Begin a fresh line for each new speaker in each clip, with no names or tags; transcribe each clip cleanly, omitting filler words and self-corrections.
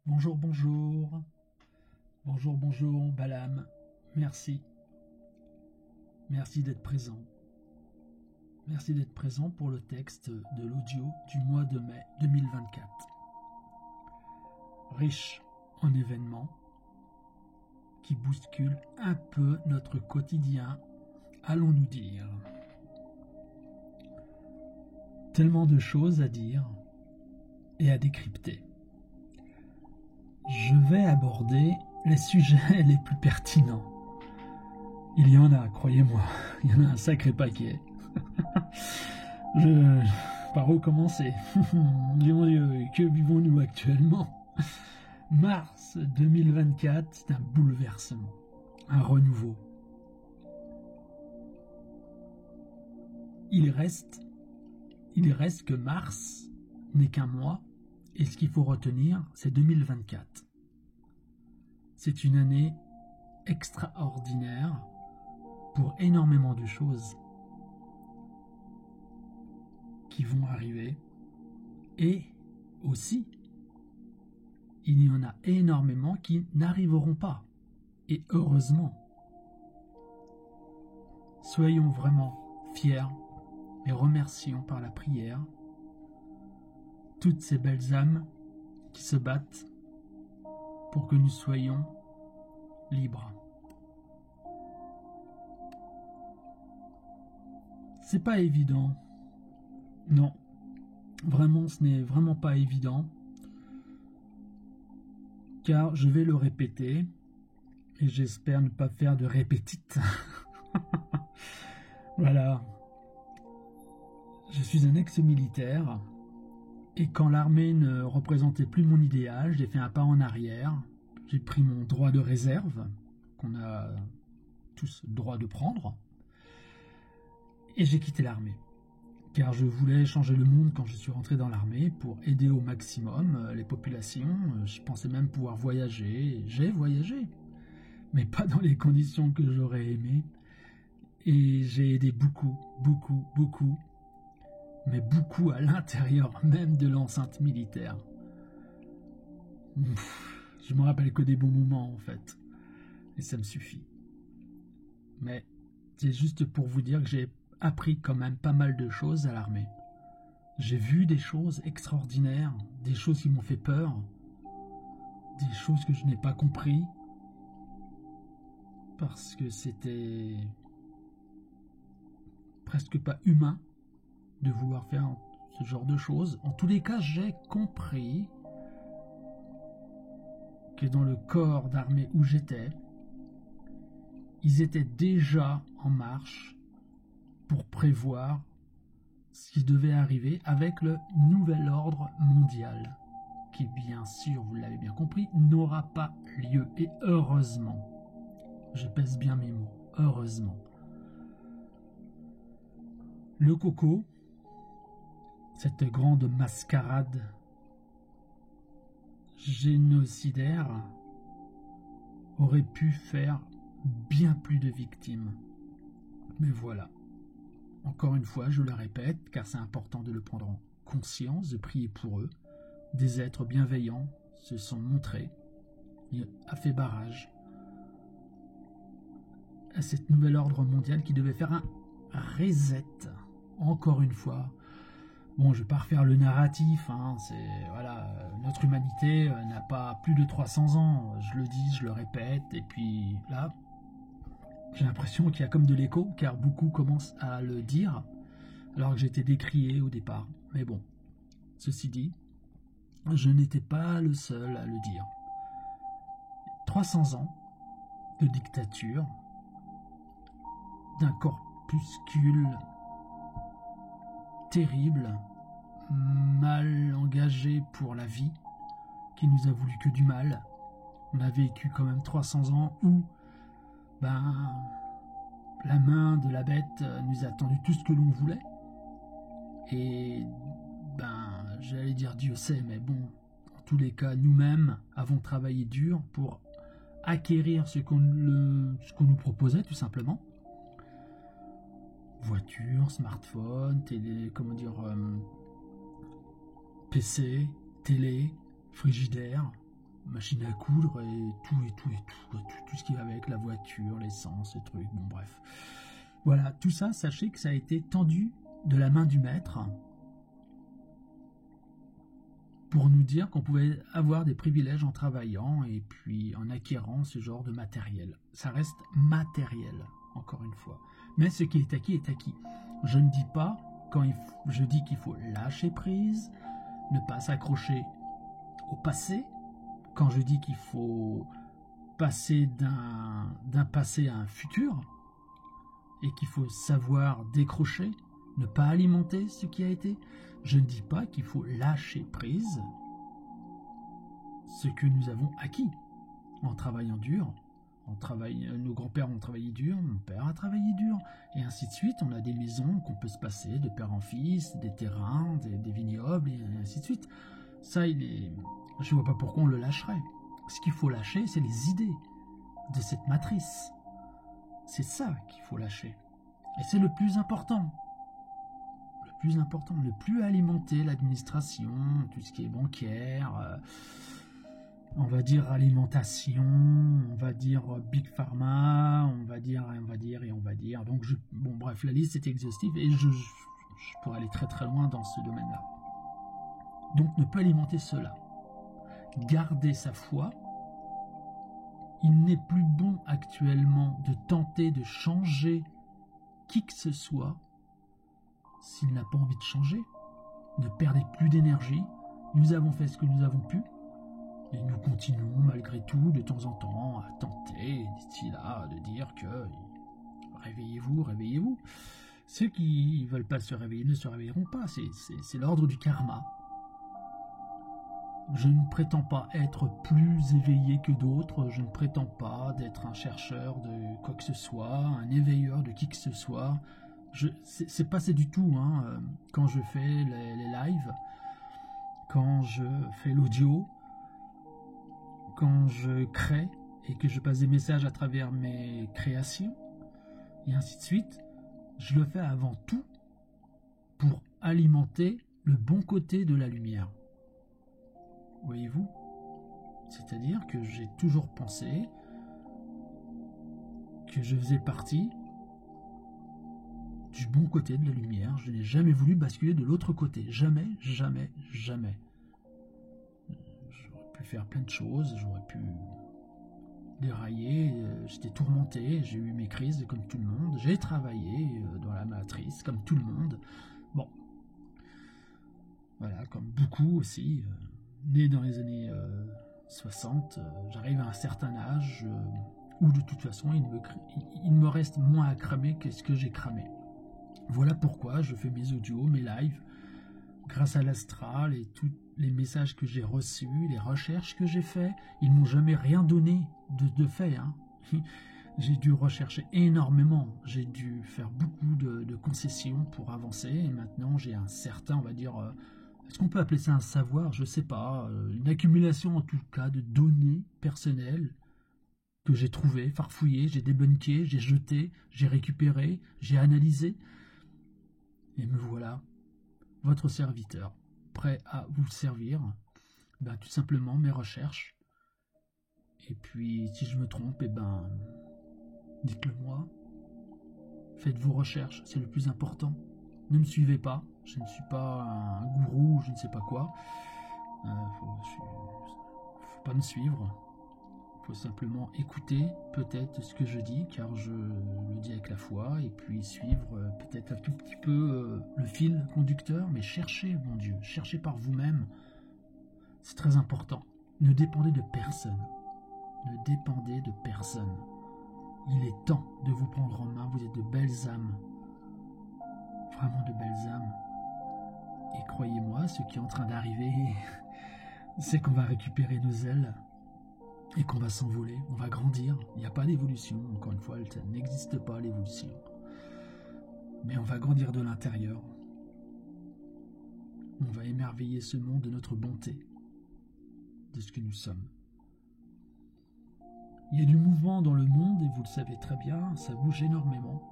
Bonjour, bonjour. Bonjour, bonjour, Balam. Merci. Merci d'être présent. Merci d'être présent pour le texte de l'audio du mois de mai 2024. Riche en événements qui bousculent un peu notre quotidien, allons-nous dire. Tellement de choses à dire et à décrypter. Je vais aborder les sujets les plus pertinents. Il y en a, croyez-moi, il y en a un sacré paquet. Par où commencer? Mon Dieu, que vivons-nous actuellement? Mars 2024, c'est un bouleversement, un renouveau. Il reste que mars n'est qu'un mois, et ce qu'il faut retenir, c'est 2024. C'est une année extraordinaire pour énormément de choses qui vont arriver. Et aussi, il y en a énormément qui n'arriveront pas. Et heureusement. Soyons vraiment fiers et remercions par la prière toutes ces belles âmes qui se battent pour que nous soyons libres. C'est pas évident. Non, vraiment, ce n'est vraiment pas évident. Car je vais le répéter, et j'espère ne pas faire de répétite. Voilà. Je suis un ex-militaire, et quand l'armée ne représentait plus mon idéal, j'ai fait un pas en arrière. J'ai pris mon droit de réserve, qu'on a tous le droit de prendre, et j'ai quitté l'armée. Car je voulais changer le monde quand je suis rentré dans l'armée pour aider au maximum les populations. Je pensais même pouvoir voyager. J'ai voyagé, mais pas dans les conditions que j'aurais aimé. Et j'ai aidé beaucoup, mais beaucoup à l'intérieur même de l'enceinte militaire. Je me rappelle que des bons moments en fait, et ça me suffit. Mais c'est juste pour vous dire que j'ai appris quand même pas mal de choses à l'armée. J'ai vu des choses extraordinaires, des choses qui m'ont fait peur, des choses que je n'ai pas compris, parce que c'était presque pas humain de vouloir faire ce genre de choses. En tous les cas, j'ai compris que dans le corps d'armée où j'étais, ils étaient déjà en marche pour prévoir ce qui devait arriver avec le nouvel ordre mondial, qui bien sûr, vous l'avez bien compris, n'aura pas lieu. Et heureusement, je pèse bien mes mots, heureusement. Le coco, cette grande mascarade génocidaire, aurait pu faire bien plus de victimes. Mais voilà. Encore une fois, je le répète, car c'est important de le prendre en conscience, de prier pour eux. Des êtres bienveillants se sont montrés et a fait barrage à cette nouvelle ordre mondial qui devait faire un reset. Encore une fois. Bon, je ne vais pas refaire le narratif, notre humanité n'a pas plus de 300 ans, je le dis, je le répète, et puis là, j'ai l'impression qu'il y a comme de l'écho, car beaucoup commencent à le dire, alors que j'étais décrié au départ. Mais bon, ceci dit, je n'étais pas le seul à le dire. 300 ans de dictature, d'un corpuscule terrible, mal engagé pour la vie, qui nous a voulu que du mal. On a vécu quand même 300 ans où la main de la bête nous a tendu tout ce que l'on voulait. Et j'allais dire Dieu sait, mais bon, en tous les cas, nous-mêmes avons travaillé dur pour acquérir ce qu'on nous proposait tout simplement. Voiture, smartphone, télé, PC, télé, frigidaire, machine à coudre et tout ce qui va avec, la voiture, l'essence, les trucs, bon bref. Voilà, tout ça, sachez que ça a été tendu de la main du maître pour nous dire qu'on pouvait avoir des privilèges en travaillant et puis en acquérant ce genre de matériel. Ça reste matériel, encore une fois. Mais ce qui est acquis est acquis. Je ne dis pas, je dis qu'il faut lâcher prise, ne pas s'accrocher au passé. Quand je dis qu'il faut passer d'un passé à un futur et qu'il faut savoir décrocher, ne pas alimenter ce qui a été, je ne dis pas qu'il faut lâcher prise ce que nous avons acquis en travaillant dur. Nos grands-pères ont travaillé dur, mon père a travaillé dur, et ainsi de suite. On a des maisons qu'on peut se passer de père en fils, des terrains, des vignobles, et ainsi de suite. Ça, je ne vois pas pourquoi on le lâcherait. Ce qu'il faut lâcher, c'est les idées de cette matrice. C'est ça qu'il faut lâcher. Et c'est le plus important. Le plus important, ne plus alimenter l'administration, tout ce qui est bancaire, on va dire alimentation, on va dire Big Pharma, on va dire. Donc, bon, bref, la liste est exhaustive et je pourrais aller très très loin dans ce domaine-là. Donc, ne pas alimenter cela. Garder sa foi. Il n'est plus bon actuellement de tenter de changer qui que ce soit s'il n'a pas envie de changer. Ne perdez plus d'énergie. Nous avons fait ce que nous avons pu. Et nous continuons malgré tout de temps en temps à tenter d'ici là de dire que réveillez-vous, réveillez-vous. Ceux qui ne veulent pas se réveiller ne se réveilleront pas. C'est l'ordre du karma. Je ne prétends pas être plus éveillé que d'autres. Je ne prétends pas d'être un chercheur de quoi que ce soit, un éveilleur de qui que ce soit. C'est pas ça du tout. Quand je fais les lives, quand je fais l'audio, quand je crée et que je passe des messages à travers mes créations, et ainsi de suite, je le fais avant tout pour alimenter le bon côté de la lumière. Voyez-vous ? C'est-à-dire que j'ai toujours pensé que je faisais partie du bon côté de la lumière. Je n'ai jamais voulu basculer de l'autre côté. Jamais, jamais, jamais. J'aurais pu faire plein de choses, j'aurais pu dérailler, j'étais tourmenté, j'ai eu mes crises comme tout le monde, j'ai travaillé dans la matrice comme tout le monde. Bon, voilà, comme beaucoup aussi, né dans les années 60, j'arrive à un certain âge où de toute façon il me reste moins à cramer que ce que j'ai cramé. Voilà pourquoi je fais mes audios, mes lives, grâce à l'astral et tous les messages que j'ai reçus, les recherches que j'ai faites, ils m'ont jamais rien donné de fait. J'ai dû rechercher énormément, j'ai dû faire beaucoup de concessions pour avancer, et maintenant j'ai un certain, on va dire, est-ce qu'on peut appeler ça un savoir? Je sais pas, une accumulation en tout cas de données personnelles que j'ai trouvées, farfouillées, j'ai débunké, j'ai jeté, j'ai récupéré, j'ai analysé, et me voilà, votre serviteur, prêt à vous servir, tout simplement mes recherches. Et puis, si je me trompe, dites-le moi. Faites vos recherches, c'est le plus important. Ne me suivez pas, je ne suis pas un gourou, je ne sais pas quoi. Faut pas me suivre. Il faut simplement écouter peut-être ce que je dis, car je le dis avec la foi, et puis suivre peut-être un tout petit peu le fil conducteur, mais cherchez, mon Dieu, cherchez par vous-même. C'est très important. Ne dépendez de personne. Ne dépendez de personne. Il est temps de vous prendre en main. Vous êtes de belles âmes. Vraiment de belles âmes. Et croyez-moi, ce qui est en train d'arriver, c'est qu'on va récupérer nos ailes et qu'on va s'envoler. On va grandir. Il n'y a pas d'évolution. Encore une fois, ça n'existe pas, l'évolution. Mais on va grandir de l'intérieur. On va émerveiller ce monde de notre bonté, de ce que nous sommes. Il y a du mouvement dans le monde, et vous le savez très bien, ça bouge énormément.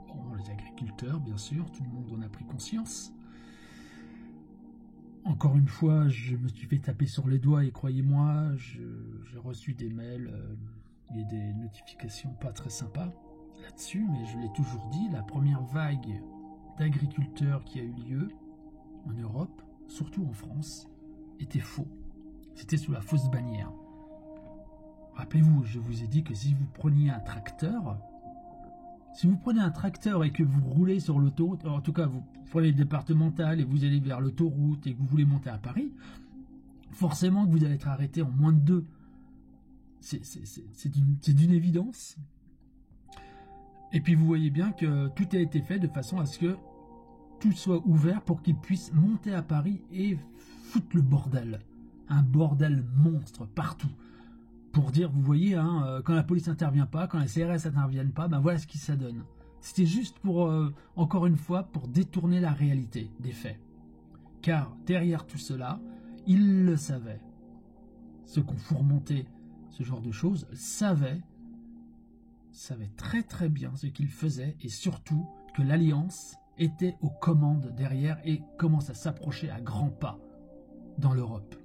Bon, les agriculteurs, bien sûr, tout le monde en a pris conscience. encore une fois, je me suis fait taper sur les doigts et croyez-moi, j'ai reçu des mails et des notifications pas très sympas là-dessus, mais je l'ai toujours dit, la première vague d'agriculteurs qui a eu lieu en Europe, surtout en France, était faux. C'était sous la fausse bannière. Rappelez-vous, je vous ai dit que si vous preniez un tracteur, et que vous roulez sur l'autoroute, en tout cas vous prenez le départemental et vous allez vers l'autoroute et que vous voulez monter à Paris, forcément que vous allez être arrêté en moins de 2. C'est d'une évidence. Et puis vous voyez bien que tout a été fait de façon à ce que tout soit ouvert pour qu'ils puissent monter à Paris et foutre le bordel. Un bordel monstre partout. Pour dire, vous voyez, hein, quand la police n'intervient pas, quand les CRS n'interviennent pas, ben voilà ce qui ça donne. C'était juste pour, encore une fois, pour détourner la réalité des faits. Car derrière tout cela, ils le savaient. Ceux qui ont fourmenté ce genre de choses savaient très très bien ce qu'ils faisaient et surtout que l'Alliance était aux commandes derrière et commence à s'approcher à grands pas dans l'Europe.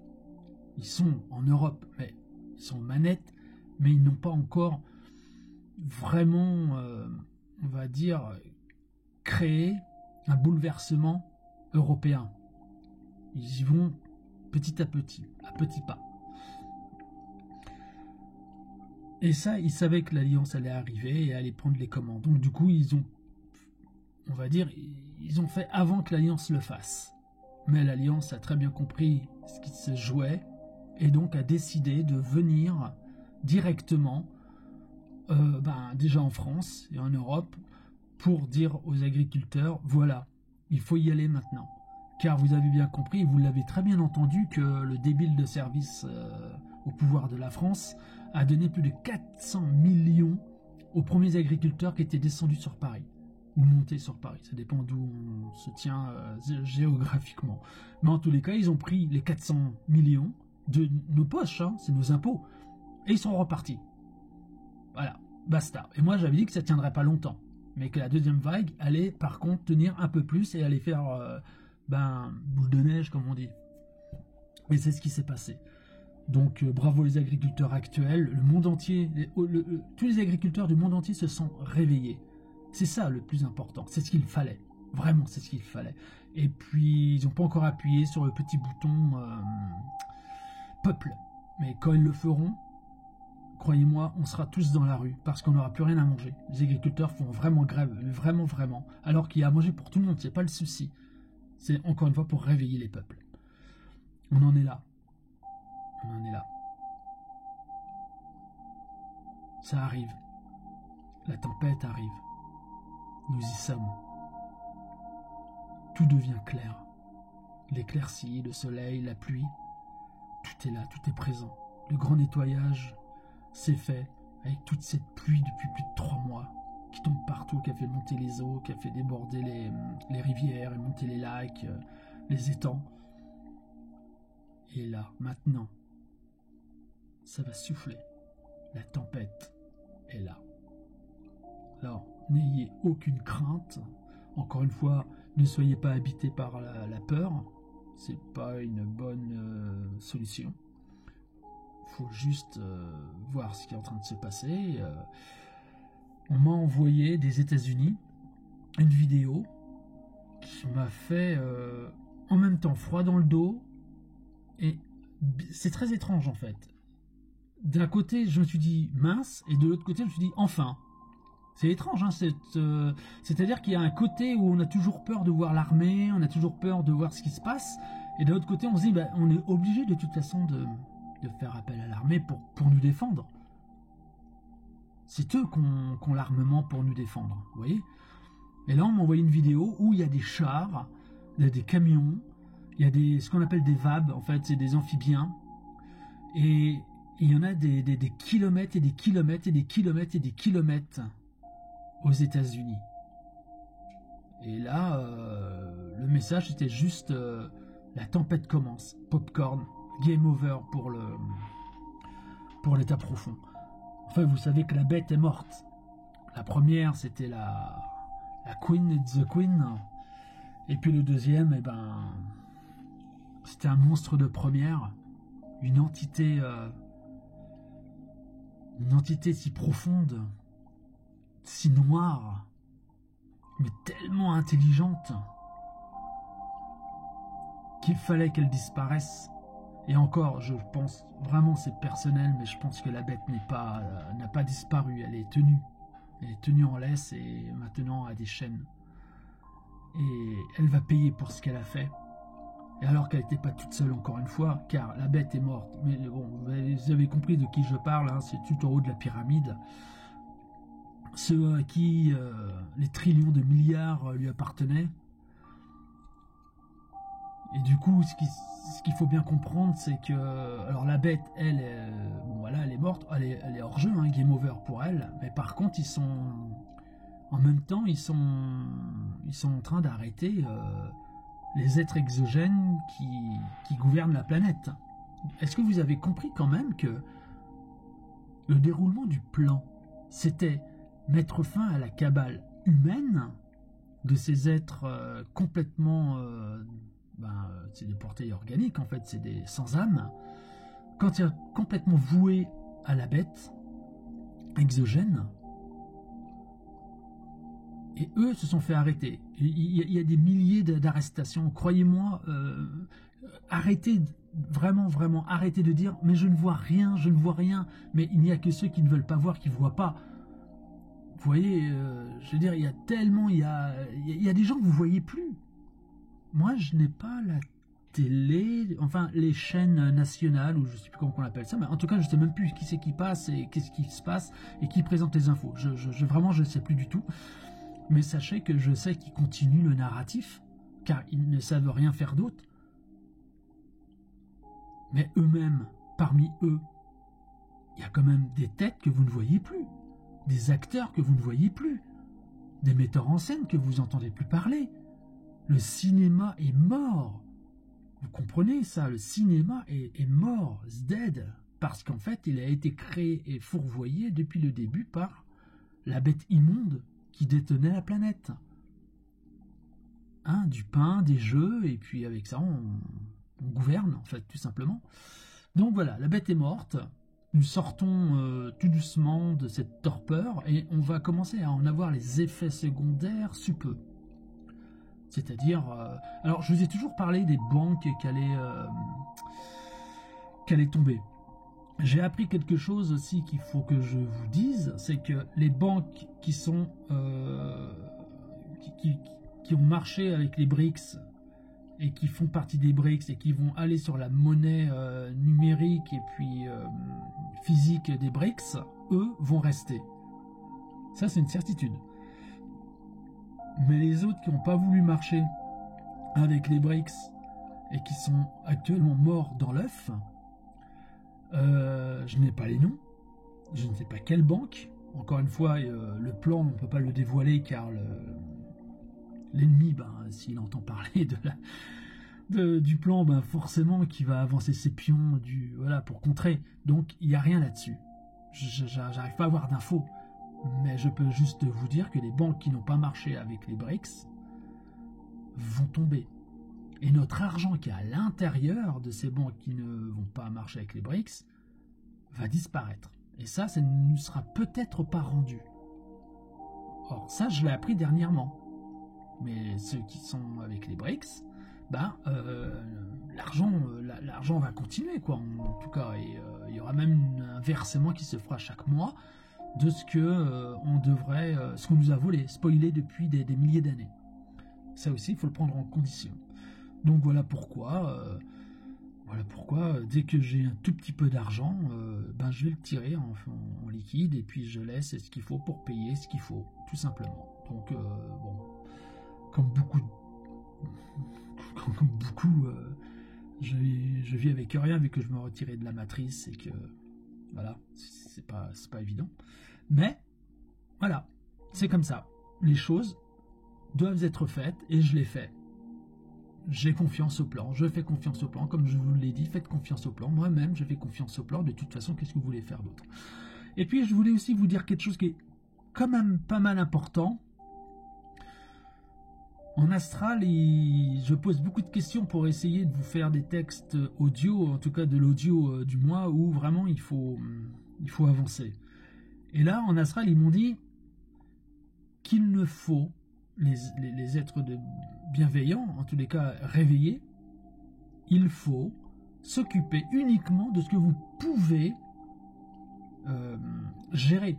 Ils sont en Europe, mais ils sont manettes, mais ils n'ont pas encore vraiment, on va dire, créé un bouleversement européen. Ils y vont petit à petits pas. Et ça, ils savaient que l'Alliance allait arriver et allait prendre les commandes. Donc du coup, ils ont, on va dire, ils ont fait avant que l'Alliance le fasse. Mais l'Alliance a très bien compris ce qui se jouait et donc a décidé de venir directement, déjà en France et en Europe, pour dire aux agriculteurs, voilà, il faut y aller maintenant. Car vous avez bien compris, vous l'avez très bien entendu, que le débile de service au pouvoir de la France a donné plus de 400 millions aux premiers agriculteurs qui étaient descendus sur Paris, ou montés sur Paris, ça dépend d'où on se tient géographiquement. Mais en tous les cas, ils ont pris les 400 millions de nos poches, hein, c'est nos impôts, et ils sont repartis. Voilà, basta. Et moi j'avais dit que ça ne tiendrait pas longtemps, mais que la deuxième vague allait par contre tenir un peu plus et allait faire boule de neige comme on dit. Et c'est ce qui s'est passé. Donc bravo les agriculteurs actuels, le monde entier, tous les agriculteurs du monde entier se sont réveillés. C'est ça le plus important, c'est ce qu'il fallait. Vraiment, c'est ce qu'il fallait. Et puis, ils n'ont pas encore appuyé sur le petit bouton peuple. Mais quand ils le feront, croyez-moi, on sera tous dans la rue parce qu'on n'aura plus rien à manger. Les agriculteurs font vraiment grève, vraiment, vraiment. Alors qu'il y a à manger pour tout le monde, c'est pas le souci. C'est encore une fois pour réveiller les peuples. On en est là. On en est là. Ça arrive. La tempête arrive. Nous y sommes. Tout devient clair. L'éclaircie, le soleil, la pluie, tout est là, tout est présent. Le grand nettoyage s'est fait avec toute cette pluie depuis plus de 3 mois qui tombe partout, qui a fait monter les eaux, qui a fait déborder les rivières et monter les lacs, les étangs. Et là, maintenant, ça va souffler. La tempête est là. Alors, n'ayez aucune crainte. Encore une fois, ne soyez pas habité par la peur. C'est pas une bonne solution. Faut juste voir ce qui est en train de se passer. On m'a envoyé des États-Unis une vidéo qui m'a fait en même temps froid dans le dos. Et c'est très étrange en fait. D'un côté, je me suis dit mince, et de l'autre côté, je me suis dit enfin. C'est étrange, hein, c'est-à-dire qu'il y a un côté où on a toujours peur de voir l'armée, on a toujours peur de voir ce qui se passe, et de l'autre côté, on se dit, on est obligé de toute façon de faire appel à l'armée pour nous défendre. C'est eux qui ont l'armement pour nous défendre, vous voyez. Et là, on m'a envoyé une vidéo où il y a des chars, il y a des camions, il y a ce qu'on appelle des VAB, en fait, c'est des amphibiens, et il y en a des kilomètres et des kilomètres et des kilomètres et des kilomètres aux États-Unis. Et là, le message était juste la tempête commence, popcorn, game over pour l'état profond. Enfin, vous savez que la bête est morte. La première, c'était la Queen, The Queen, et puis le deuxième, C'était un monstre de première, une entité si profonde, si noire, mais tellement intelligente qu'il fallait qu'elle disparaisse. Et encore, je pense, vraiment c'est personnel, mais je pense que la bête n'a pas disparu, elle est tenue. Elle est tenue en laisse et maintenant à des chaînes. Et elle va payer pour ce qu'elle a fait. Et alors qu'elle n'était pas toute seule encore une fois, car la bête est morte. Mais bon, vous avez compris de qui je parle, hein, c'est tout en haut de la pyramide. Ceux à qui les trillions de milliards lui appartenaient. Et du coup, ce qu'il faut bien comprendre, c'est que... Alors la bête, elle, bon, voilà, elle est morte, elle est hors jeu, hein, game over pour elle. Mais par contre, ils sont... En même temps, ils sont en train d'arrêter les êtres exogènes qui gouvernent la planète. Est-ce que vous avez compris quand même que le déroulement du plan, c'était mettre fin à la cabale humaine de ces êtres complètement... c'est des portails organiques en fait, c'est des sans âme. Quand il est complètement voué à la bête exogène, et eux se sont fait arrêter. Il y a des milliers d'arrestations. Croyez-moi, arrêtez, vraiment, vraiment, arrêtez de dire « mais je ne vois rien, je ne vois rien ». Mais il n'y a que ceux qui ne veulent pas voir, qui ne voient pas. Vous voyez, je veux dire, il y a tellement, il y a des gens que vous ne voyez plus. Moi, je n'ai pas la télé, enfin les chaînes nationales, ou je ne sais plus comment on appelle ça, mais en tout cas, je ne sais même plus qui c'est qui passe et qu'est-ce qui se passe et qui présente les infos. Vraiment, je ne sais plus du tout. Mais sachez que je sais qu'ils continuent le narratif, car ils ne savent rien faire d'autre. Mais eux-mêmes, parmi eux, il y a quand même des têtes que vous ne voyez plus, des acteurs que vous ne voyez plus, des metteurs en scène que vous n'entendez plus parler. Le cinéma est mort. Vous comprenez ça, le cinéma est mort, it's dead, parce qu'en fait, il a été créé et fourvoyé depuis le début par la bête immonde qui détenait la planète. Hein, du pain, des jeux, et puis avec ça, on gouverne, en fait, tout simplement. Donc voilà, la bête est morte. Nous sortons tout doucement de cette torpeur, et on va commencer à en avoir les effets secondaires sous peu. C'est-à-dire... alors, je vous ai toujours parlé des banques qui allaient tomber. J'ai appris quelque chose aussi qu'il faut que je vous dise, c'est que les banques qui sont qui ont marché avec les BRICS et qui font partie des BRICS et qui vont aller sur la monnaie numérique et puis physique des BRICS, eux vont rester. Ça, c'est une certitude. Mais les autres qui n'ont pas voulu marcher avec les BRICS et qui sont actuellement morts dans l'œuf, je n'ai pas les noms, je ne sais pas quelle banque. Encore une fois, le plan, on ne peut pas le dévoiler car l'ennemi, s'il entend parler du plan, forcément qu'il va avancer ses pions pour contrer. Donc il n'y a rien là-dessus. J'arrive pas à avoir d'infos. Mais je peux juste vous dire que les banques qui n'ont pas marché avec les BRICS vont tomber. Et notre argent qui est à l'intérieur de ces banques qui ne vont pas marcher avec les BRICS va disparaître. Et ça ne nous sera peut-être pas rendu. Or, ça, je l'ai appris dernièrement. Mais ceux qui sont avec les BRICS, l'argent va continuer, quoi. En tout cas, et il y aura même un versement qui se fera chaque mois de ce ce qu'on nous a volé, spoilé depuis des milliers d'années. Ça aussi, il faut le prendre en condition. Donc voilà pourquoi, dès que j'ai un tout petit peu d'argent, je vais le tirer en liquide et puis je laisse ce qu'il faut pour payer ce qu'il faut, tout simplement. Donc comme beaucoup, je vis avec rien vu que je me retirais de la matrice et que voilà, c'est pas évident. Mais voilà, c'est comme ça. Les choses doivent être faites et je les fais. J'ai confiance au plan, je fais confiance au plan, comme je vous l'ai dit, faites confiance au plan. Moi-même, je fais confiance au plan. De toute façon, qu'est-ce que vous voulez faire d'autre? Et puis, je voulais aussi vous dire quelque chose qui est quand même pas mal important. En astral, je pose beaucoup de questions pour essayer de vous faire des textes audio, en tout cas de l'audio du mois, où vraiment il faut avancer. Et là, en astral, ils m'ont dit qu'il ne faut, les êtres bienveillants, en tous les cas réveillés, il faut s'occuper uniquement de ce que vous pouvez gérer.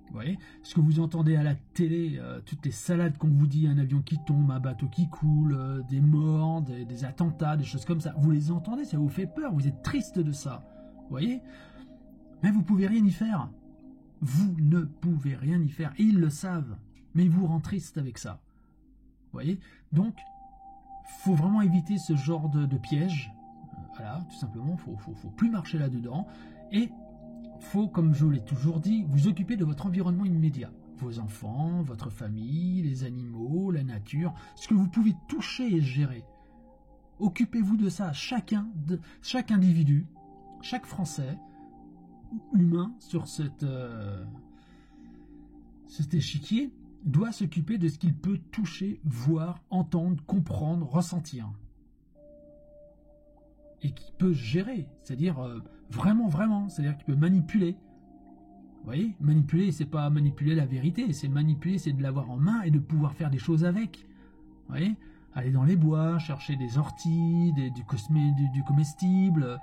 Vous voyez, ce que vous entendez à la télé, toutes les salades qu'on vous dit, un avion qui tombe, un bateau qui coule, des morts, des attentats, des choses comme ça, vous les entendez, ça vous fait peur, vous êtes triste de ça. Vous voyez, mais vous pouvez rien y faire. Vous ne pouvez rien y faire. Et ils le savent, mais ils vous rendent triste avec ça. Vous voyez, donc, faut vraiment éviter ce genre de piège. Voilà, tout simplement, faut plus marcher là-dedans. Et faut, comme je vous l'ai toujours dit, vous occuper de votre environnement immédiat. Vos enfants, votre famille, les animaux, la nature, ce que vous pouvez toucher et gérer. Occupez-vous de ça. Chaque individu, chaque Français, humain sur cet échiquier, doit s'occuper de ce qu'il peut toucher, voir, entendre, comprendre, ressentir. Et qui peut gérer, c'est-à-dire vraiment, c'est-à-dire qu'il peut manipuler. Vous voyez, manipuler, c'est pas manipuler la vérité, c'est manipuler, c'est de l'avoir en main et de pouvoir faire des choses avec. Vous voyez, aller dans les bois, chercher des orties, du comestible,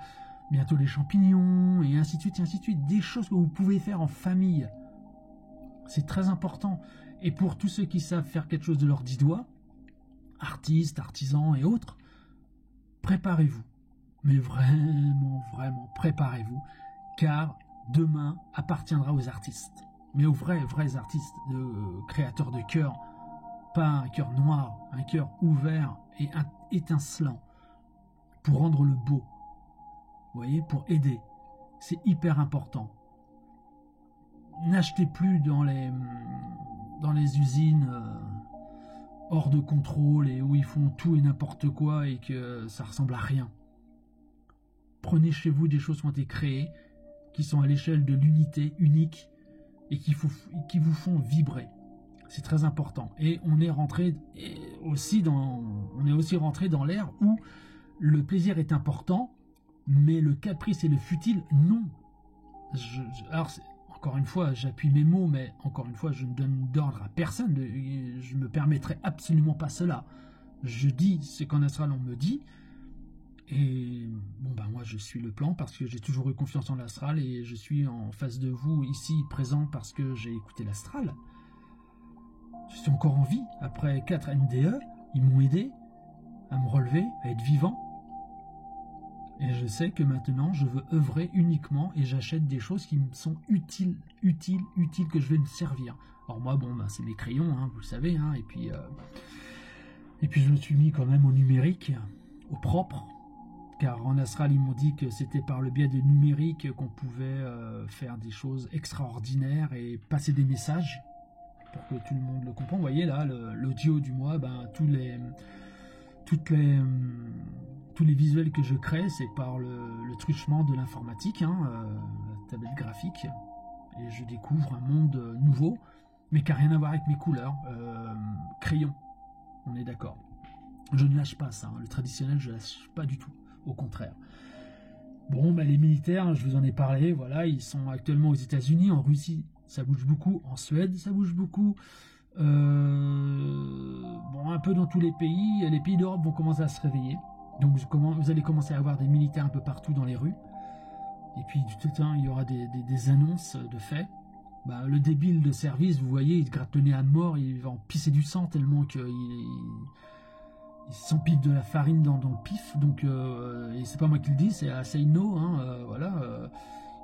bientôt les champignons, et ainsi de suite, des choses que vous pouvez faire en famille. C'est très important. Et pour tous ceux qui savent faire quelque chose de leurs 10 doigts, artistes, artisans et autres, préparez-vous. Mais vraiment, préparez-vous, car demain appartiendra aux artistes. Mais aux vrais artistes, créateurs de cœur, pas un cœur noir, un cœur ouvert et étincelant, pour rendre le beau. Vous voyez, pour aider. C'est hyper important. N'achetez plus dans les usines hors de contrôle et où ils font tout et n'importe quoi et que ça ressemble à rien. Prenez chez vous des choses qui ont été créées, qui sont à l'échelle de l'unité unique et qui vous font vibrer. C'est très important. Et on est aussi rentré dans l'ère où le plaisir est important, mais le caprice et le futile, non. Alors, encore une fois, j'appuie mes mots, mais encore une fois, je ne donne d'ordre à personne. Je ne me permettrai absolument pas cela. Je dis ce qu'en astral on me dit. Et bon, ben moi je suis le plan parce que j'ai toujours eu confiance en l'astral et je suis en face de vous ici présent parce que j'ai écouté l'astral. Je suis encore en vie après 4 NDE. Ils m'ont aidé à me relever, à être vivant. Et je sais que maintenant je veux œuvrer uniquement et j'achète des choses qui me sont utiles, que je vais me servir. Alors moi, bon, ben, c'est mes crayons, hein, vous le savez, hein, et puis je me suis mis quand même au numérique, au propre. Car en astral, ils m'ont dit que c'était par le biais du numérique qu'on pouvait faire des choses extraordinaires et passer des messages pour que tout le monde le comprenne. Vous voyez là, l'audio du mois, ben, tous les visuels que je crée, c'est par le truchement de l'informatique, hein, la tablette graphique. Et je découvre un monde nouveau, mais qui n'a rien à voir avec mes couleurs. Crayon, on est d'accord. Je ne lâche pas ça, hein. Le traditionnel, je ne lâche pas du tout. Au contraire. Bon, bah, les militaires, je vous en ai parlé, voilà, ils sont actuellement aux États-Unis, en Russie, ça bouge beaucoup, en Suède, ça bouge beaucoup. Bon, un peu dans tous les pays d'Europe vont commencer à se réveiller. Donc vous allez commencer à avoir des militaires un peu partout dans les rues. Et puis du tout temps, il y aura des annonces de faits. Bah, le débile de service, vous voyez, il se gratte le nez à mort, il va en pisser du sang tellement qu'il s'empile de la farine dans le pif. Donc, et c'est pas moi qui le dis, c'est Asayno, hein, voilà.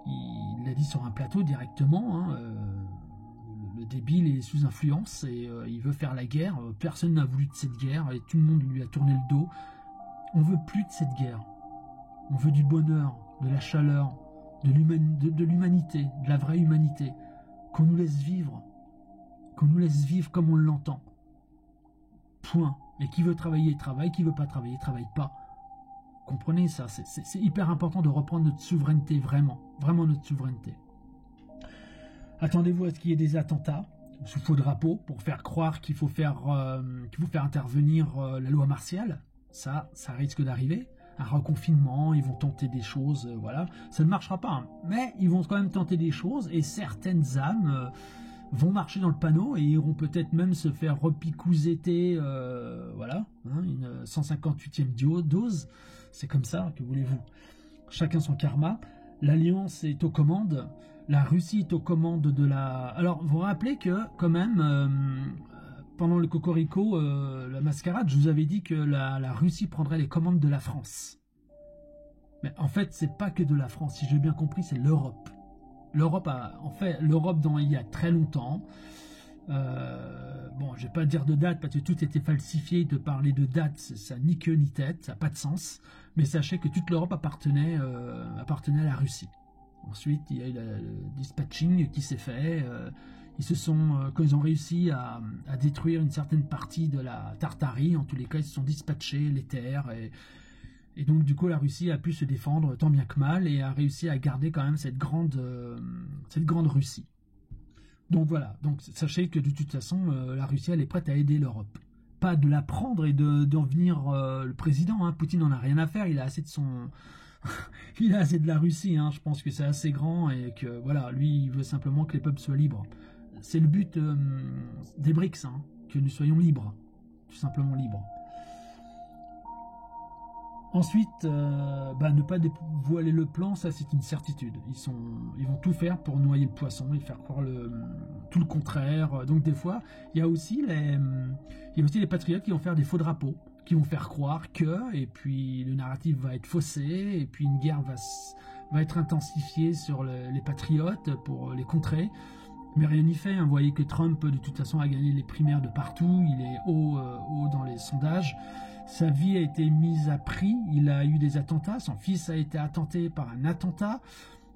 Il l'a dit sur un plateau directement. Hein, le débile est sous influence et il veut faire la guerre. Personne n'a voulu de cette guerre et tout le monde lui a tourné le dos. On veut plus de cette guerre. On veut du bonheur, de la chaleur, de l'humanité, de la vraie humanité. Qu'on nous laisse vivre. Qu'on nous laisse vivre comme on l'entend. Point. Et qui veut travailler, travaille. Qui veut pas travailler, travaille pas. Comprenez ça. C'est hyper important de reprendre notre souveraineté, vraiment. Vraiment notre souveraineté. Attendez-vous à ce qu'il y ait des attentats. sous faux drapeau pour faire croire qu'il faut faire intervenir la loi martiale. Ça risque d'arriver. Un reconfinement, ils vont tenter des choses, voilà. Ça ne marchera pas, hein. Mais ils vont quand même tenter des choses et certaines âmes vont marcher dans le panneau et iront peut-être même se faire repicouzetter, voilà, hein, une 158e dose. C'est comme ça, que voulez-vous. Chacun son karma. L'Alliance est aux commandes. La Russie est aux commandes de la... Alors, vous vous rappelez que, quand même, pendant le Cocorico, la mascarade, je vous avais dit que la Russie prendrait les commandes de la France. Mais en fait, c'est pas que de la France. Si j'ai bien compris, c'est l'Europe. L'Europe il y a très longtemps. Bon, je vais pas dire de date parce que tout était falsifié. De parler de date, ça ni queue ni tête, ça n'a pas de sens. Mais sachez que toute l'Europe appartenait à la Russie. Ensuite, il y a eu le dispatching qui s'est fait. Quand ils ont réussi à détruire une certaine partie de la Tartarie, en tous les cas, ils se sont dispatchés les terres. Et donc, du coup, la Russie a pu se défendre tant bien que mal et a réussi à garder quand même cette grande Russie. Donc voilà, donc sachez que de toute façon, la Russie, elle est prête à aider l'Europe. Pas de la prendre et d'en venir le président. Hein. Poutine n'en a rien à faire, il a assez de son... il a assez de la Russie, hein. Je pense que c'est assez grand et que voilà, lui, il veut simplement que les peuples soient libres. C'est le but des BRICS, hein, que nous soyons libres, tout simplement libres. Ensuite, ne pas dévoiler le plan, ça c'est une certitude. Ils vont tout faire pour noyer le poisson et faire croire tout le contraire. Donc des fois, il y a aussi les patriotes qui vont faire des faux drapeaux, qui vont faire croire que, et puis le narratif va être faussé, et puis une guerre va être intensifiée sur les patriotes pour les contrer. Mais rien n'y fait, hein. Vous voyez que Trump, de toute façon, a gagné les primaires de partout, il est haut dans les sondages. Sa vie a été mise à prix, il a eu des attentats, son fils a été attenté par un attentat,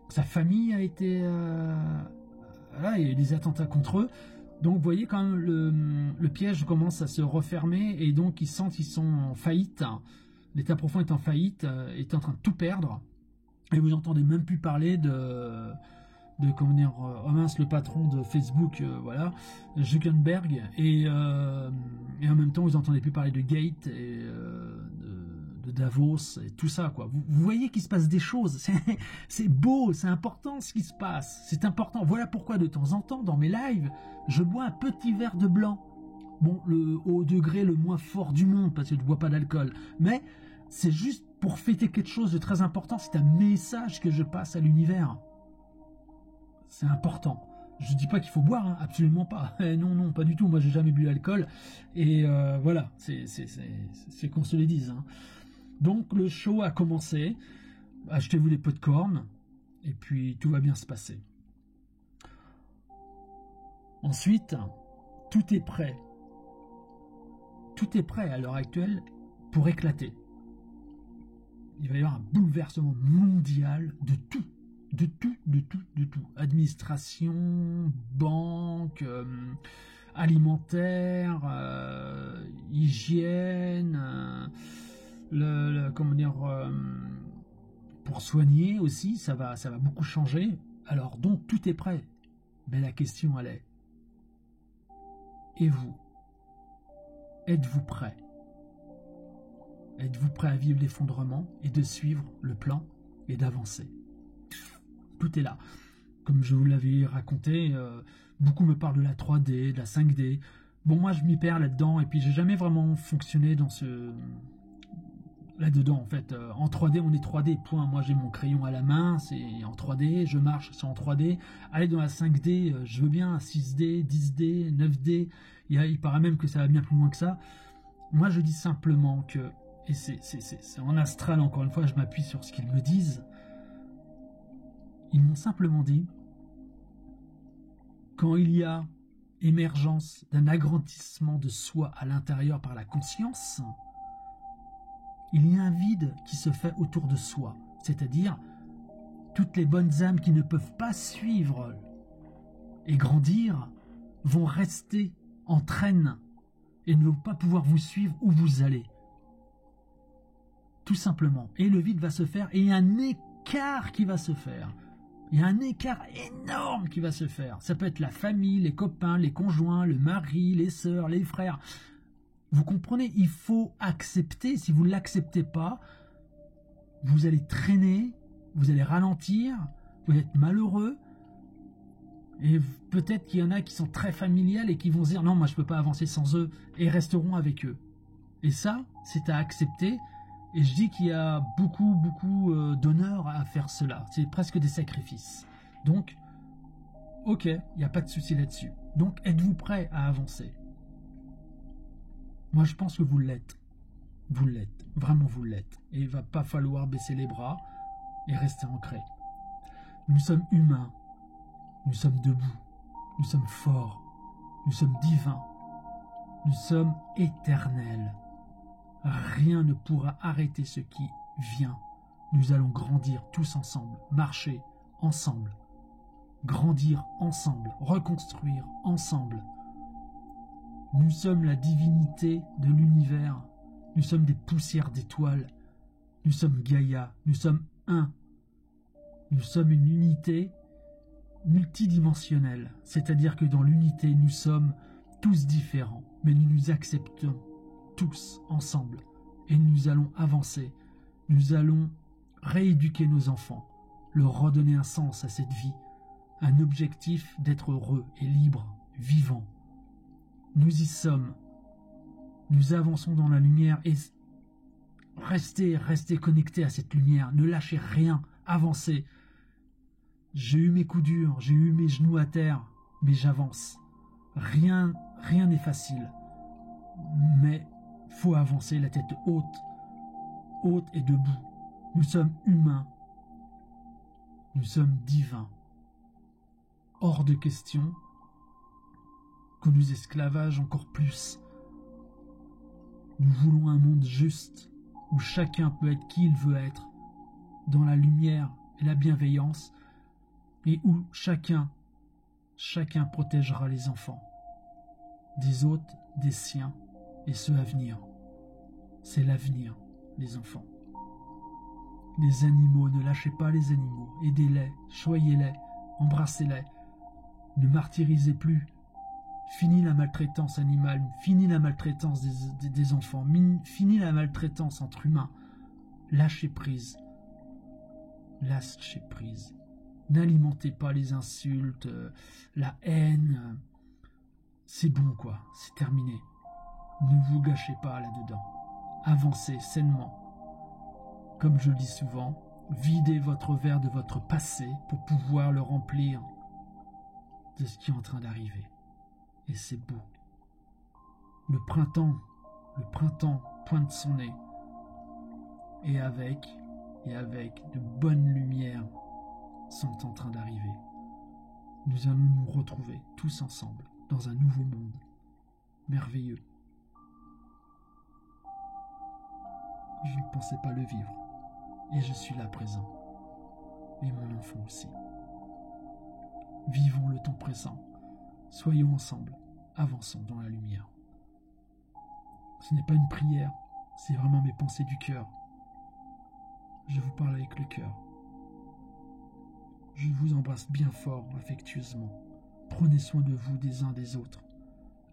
sa famille a été... voilà, il y a eu des attentats contre eux. Donc vous voyez quand même le piège commence à se refermer et donc ils sentent qu'ils sont en faillite. L'État profond est en faillite, est en train de tout perdre. Et vous n'entendez même plus parler de comment dire, oh mince, le patron de Facebook, voilà, Zuckerberg, et en même temps vous n'entendez plus parler de Gates et de Davos et tout ça, quoi. Vous voyez qu'il se passe des choses, c'est beau, c'est important ce qui se passe, c'est important. Voilà pourquoi de temps en temps dans mes lives je bois un petit verre de blanc, bon, au degré le moins fort du monde parce que je ne bois pas d'alcool, mais c'est juste pour fêter quelque chose de très important. C'est un message que je passe à l'univers. C'est important. Je ne dis pas qu'il faut boire, hein, absolument pas. Non, pas du tout. Moi, j'ai jamais bu l'alcool. Et voilà, c'est qu'on se les dise. Hein. Donc, le show a commencé. Achetez-vous des pop-corn. Et puis, tout va bien se passer. Ensuite, tout est prêt. Tout est prêt à l'heure actuelle pour éclater. Il va y avoir un bouleversement mondial de tout. De tout. Administration, banque, alimentaire, hygiène, comment dire, pour soigner aussi, ça va beaucoup changer. Alors donc tout est prêt. Mais la question elle est, et vous? Êtes-vous prêt? Êtes-vous prêt à vivre l'effondrement et de suivre le plan et d'avancer? Tout est là. Comme je vous l'avais raconté, beaucoup me parlent de la 3D, de la 5D. Bon, moi, je m'y perds là-dedans, et puis j'ai jamais vraiment fonctionné dans là-dedans, en fait. En 3D, on est 3D, point. Moi, j'ai mon crayon à la main, c'est en 3D, je marche, c'est en 3D. Aller dans la 5D, je veux bien, 6D, 10D, 9D. Il paraît même que ça va bien plus loin que ça. Moi, je dis simplement que, et c'est en astral, encore une fois, je m'appuie sur ce qu'ils me disent. Ils m'ont simplement dit, quand il y a émergence d'un agrandissement de soi à l'intérieur par la conscience, il y a un vide qui se fait autour de soi, c'est-à-dire toutes les bonnes âmes qui ne peuvent pas suivre et grandir vont rester en traîne et ne vont pas pouvoir vous suivre où vous allez. Tout simplement. Et le vide va se faire et il y a un écart qui va se faire. Il y a un écart énorme qui va se faire. Ça peut être la famille, les copains, les conjoints, le mari, les sœurs, les frères. Vous comprenez, il faut accepter. Si vous ne l'acceptez pas, vous allez traîner, vous allez ralentir, vous allez être malheureux. Et peut-être qu'il y en a qui sont très familiales et qui vont se dire « Non, moi je ne peux pas avancer sans eux » et resteront avec eux. Et ça, c'est à accepter. Et je dis qu'il y a beaucoup d'honneur à faire cela. C'est presque des sacrifices. Donc, ok, il n'y a pas de souci là-dessus. Donc, êtes-vous prêt à avancer? Moi, je pense que vous l'êtes. Vous l'êtes. Vraiment, vous l'êtes. Et il ne va pas falloir baisser les bras et rester ancré. Nous sommes humains. Nous sommes debout. Nous sommes forts. Nous sommes divins. Nous sommes éternels. Rien ne pourra arrêter ce qui vient. Nous allons grandir tous ensemble, marcher ensemble, grandir ensemble, reconstruire ensemble. Nous sommes la divinité de l'univers. Nous sommes des poussières d'étoiles. Nous sommes Gaïa. Nous sommes un. Nous sommes une unité multidimensionnelle. C'est-à-dire que dans l'unité, nous sommes tous différents, mais nous nous acceptons tous ensemble et nous allons avancer. Nous allons rééduquer nos enfants, leur redonner un sens à cette vie, un objectif d'être heureux et libre, vivant. Nous y sommes. Nous avançons dans la lumière et restez connectés à cette lumière. Ne lâchez rien, avancez. J'ai eu mes coups durs, j'ai eu mes genoux à terre, mais j'avance. Rien n'est facile. Mais faut avancer la tête haute et debout. Nous sommes humains. Nous sommes divins. Hors de question qu'on nous esclavage encore plus. Nous voulons un monde juste, où chacun peut être qui il veut être, dans la lumière et la bienveillance, et où chacun protégera les enfants, des autres, des siens, et ceux à venir. C'est l'avenir, les enfants. Les animaux, ne lâchez pas les animaux, aidez-les, choyez-les, embrassez-les, ne martyrisez plus. Fini la maltraitance animale, fini la maltraitance des enfants, fini la maltraitance entre humains. Lâchez prise. Lâchez prise. N'alimentez pas les insultes, la haine. C'est bon quoi, c'est terminé. Ne vous gâchez pas là-dedans. Avancez sainement. Comme je le dis souvent, videz votre verre de votre passé pour pouvoir le remplir de ce qui est en train d'arriver. Et c'est beau. Le printemps pointe son nez. Et avec de bonnes lumières sont en train d'arriver. Nous allons nous retrouver tous ensemble dans un nouveau monde merveilleux. Je ne pensais pas le vivre, et je suis là présent, et mon enfant aussi. Vivons le temps présent, soyons ensemble, avançons dans la lumière. Ce n'est pas une prière, c'est vraiment mes pensées du cœur. Je vous parle avec le cœur. Je vous embrasse bien fort, affectueusement. Prenez soin de vous des uns des autres.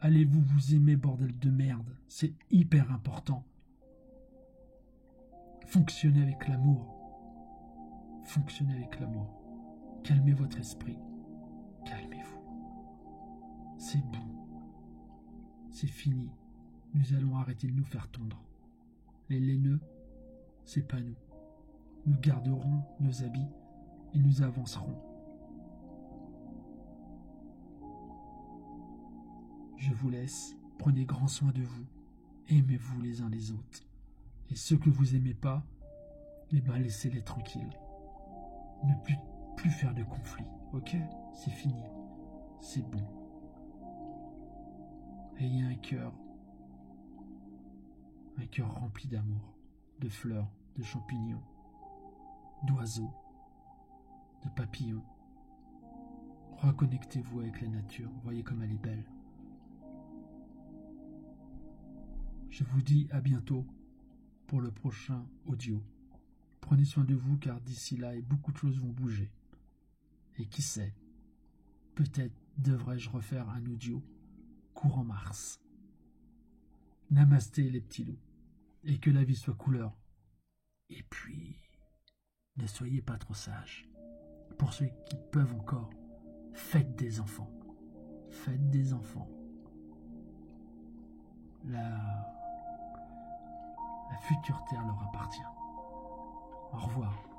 Allez-vous vous aimer, bordel de merde, c'est hyper important. Fonctionnez avec l'amour. Fonctionnez avec l'amour. Calmez votre esprit. Calmez-vous. C'est bon. C'est fini. Nous allons arrêter de nous faire tondre. Les laineux, c'est pas nous. Nous garderons nos habits et nous avancerons. Je vous laisse. Prenez grand soin de vous. Aimez-vous les uns les autres. Et ceux que vous aimez pas, laissez-les tranquilles. Ne plus faire de conflit, ok? C'est fini. C'est bon. Ayez un cœur rempli d'amour, de fleurs, de champignons, d'oiseaux, de papillons. Reconnectez-vous avec la nature, voyez comme elle est belle. Je vous dis à bientôt pour le prochain audio. Prenez soin de vous car d'ici là, beaucoup de choses vont bouger. Et qui sait, peut-être devrais-je refaire un audio courant mars. Namasté les petits loups, et que la vie soit couleur. Et puis, ne soyez pas trop sages. Pour ceux qui peuvent encore, faites des enfants. Faites des enfants. La future terre leur appartient. Au revoir.